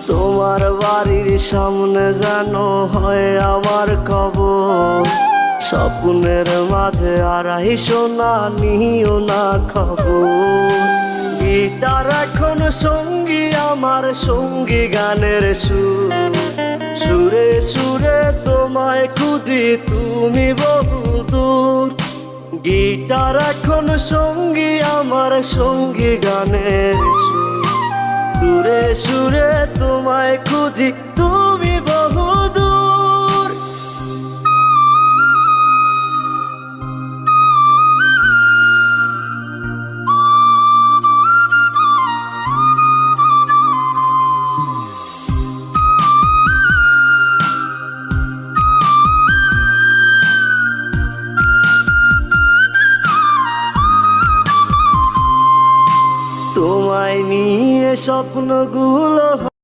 তোমার বাড়ির সামনে যেন হয় আমার কবর। স্বপ্নের মাঝে আড়াইশো না নিও না খবর। গিটার এখন সঙ্গী আমার, সঙ্গী গানের সুর। সুরে সুরে তোমায় খুঁজি তুমি বহুদূর। গিটার এখন সঙ্গী আমার, সঙ্গী গানের সুর। সুরে সুরে তোমায় খুঁজি তুমি বহুদূর। তোমায় নিয়ে স্বপ্নগুলো